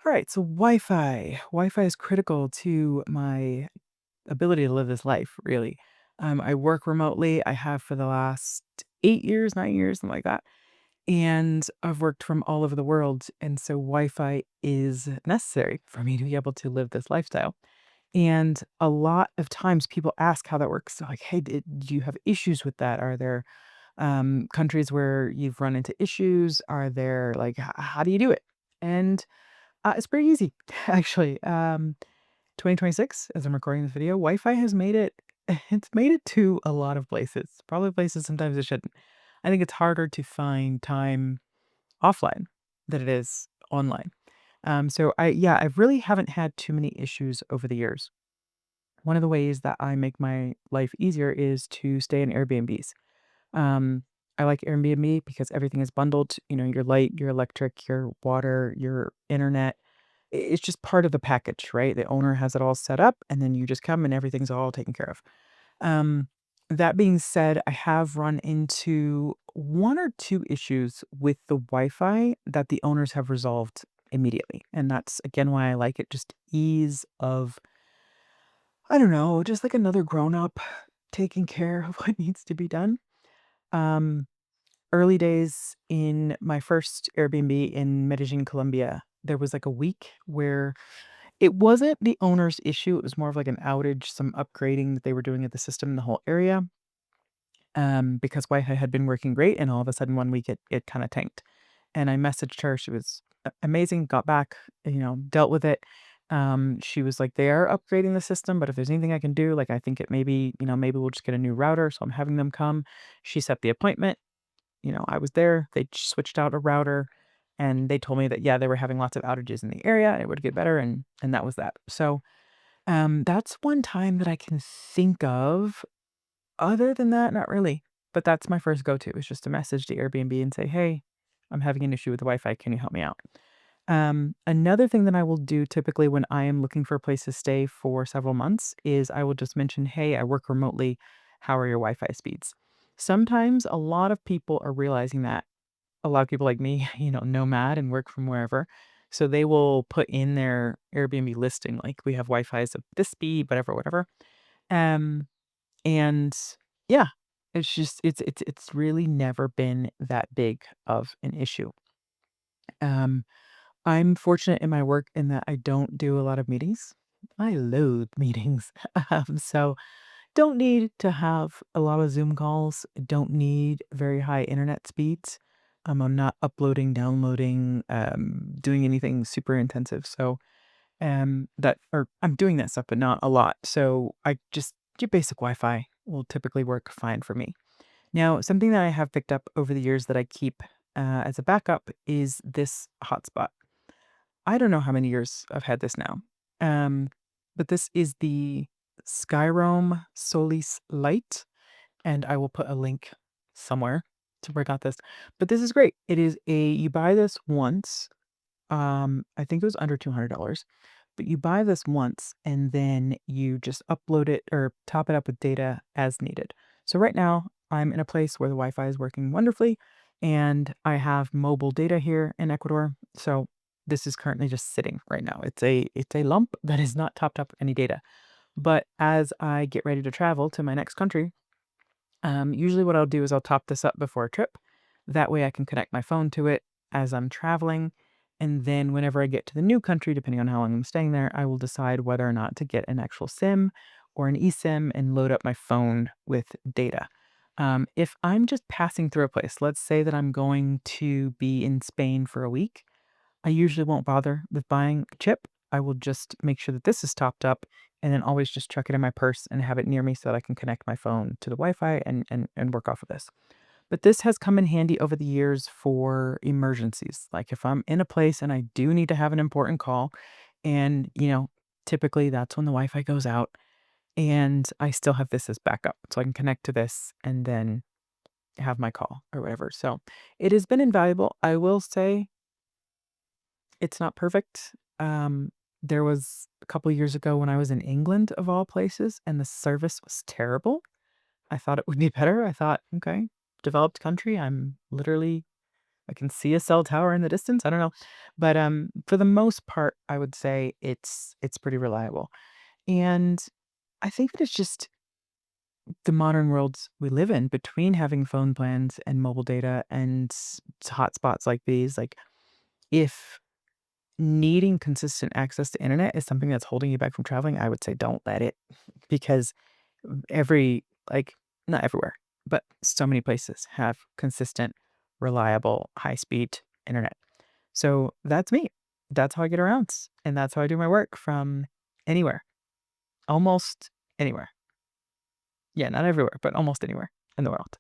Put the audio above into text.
All right, so Wi-Fi. Wi-Fi is critical to my ability to live this life, really. I work remotely. I have for the last 8 years, 9 years, something like that. And I've worked from all over the world. And so Wi-Fi is necessary for me to be able to live this lifestyle. And a lot of times people ask how that works. So like, hey, do you have issues with that? Are there countries where you've run into issues? Are there like, how do you do it? And it's pretty easy, actually. 2026, as I'm recording this video, Wi-Fi has made it it's made it to a lot of places, probably places sometimes it shouldn't. I think it's harder to find time offline than it is online. So I really haven't had too many issues over the years. One of the ways that I make my life easier is to stay in Airbnbs. Um, I like Airbnb because everything is bundled, your light, your electric, your water, your internet. It's just part of the package, right? The owner has it all set up and then you just come and everything's all taken care of. Um, that being said, I have run into one or two issues with the Wi-Fi that the owners have resolved immediately. And that's again why I like it. Just ease of, I don't know, just like another grown up taking care of what needs to be done. Um, Early days in my first Airbnb in Medellin, Colombia, there was like a week where it wasn't the owner's issue, it was more of like an outage, some upgrading that they were doing at the system in the whole area, because Wi-Fi had been working great, and all of a sudden one week it kinda tanked. And I messaged her, she was amazing, got back, dealt with it. She was like, "They are upgrading the system, but if there's anything I can do, like, I think it maybe we'll just get a new router," so I'm having them come. She set the appointment, I was there, they switched out a router, and they told me that, yeah, they were having lots of outages in the area, it would get better, and that was that. So, that's one time that I can think of. Other than that, not really. But that's my first go-to, is just to message the Airbnb and say, "Hey, I'm having an issue with the Wi-Fi, can you help me out?" Another thing that I will do typically when I am looking for a place to stay for several months is I will just mention, "Hey, I work remotely. How are your Wi-Fi speeds?" Sometimes a lot of people are realizing that a lot of people like me, nomad and work from wherever. So they will put in their Airbnb listing, like, we have Wi-Fi's of this speed, whatever, whatever. Um, and yeah, it's really never been that big of an issue. Um, I'm fortunate in my work in that I don't do a lot of meetings. I loathe meetings. So don't need to have a lot of Zoom calls, don't need very high internet speeds. I'm not uploading, downloading, doing anything super intensive. So that or I'm doing that stuff, but not a lot. So I just your basic Wi-Fi will typically work fine for me. Now, something that I have picked up over the years that I keep as a backup is this hotspot. I don't know how many years I've had this now, um, but this is the Skyroam Solis Lite, and I will put a link somewhere to where I got this. But this is great. It is you buy this once. I think it was under $200, but you buy this once and then you just upload it or top it up with data as needed. So right now I'm in a place where the Wi-Fi is working wonderfully and I have mobile data here in Ecuador. So this is currently just sitting right now. It's a lump that is not topped up with any data. But as I get ready to travel to my next country, usually what I'll do is I'll top this up before a trip. That way I can connect my phone to it as I'm traveling. And then whenever I get to the new country, depending on how long I'm staying there, I will decide whether or not to get an actual SIM or an eSIM and load up my phone with data. If I'm just passing through a place, let's say that I'm going to be in Spain for a week, I usually won't bother with buying a chip. I will just make sure that this is topped up and then always just chuck it in my purse and have it near me so that I can connect my phone to the Wi-Fi and work off of this. But this has come in handy over the years for emergencies. Like if I'm in a place and I do need to have an important call, and typically that's when the Wi-Fi goes out, and I still have this as backup. So I can connect to this and then have my call or whatever. So it has been invaluable. I will say it's not perfect. There was a couple years ago when I was in England, of all places, and the service was terrible. I thought it would be better. I thought, okay, developed country. I'm literally I can see a cell tower in the distance, I don't know. But, for the most part, I would say it's pretty reliable. And I think that it's just the modern worlds we live in between having phone plans and mobile data and hotspots like these, like, if needing consistent access to internet is something that's holding you back from traveling, I would say don't let it because every like, not everywhere, but so many places have consistent, reliable, high-speed internet. So that's me. That's how I get around, and that's how I do my work from anywhere, almost anywhere. Yeah, not everywhere, but almost anywhere in the world.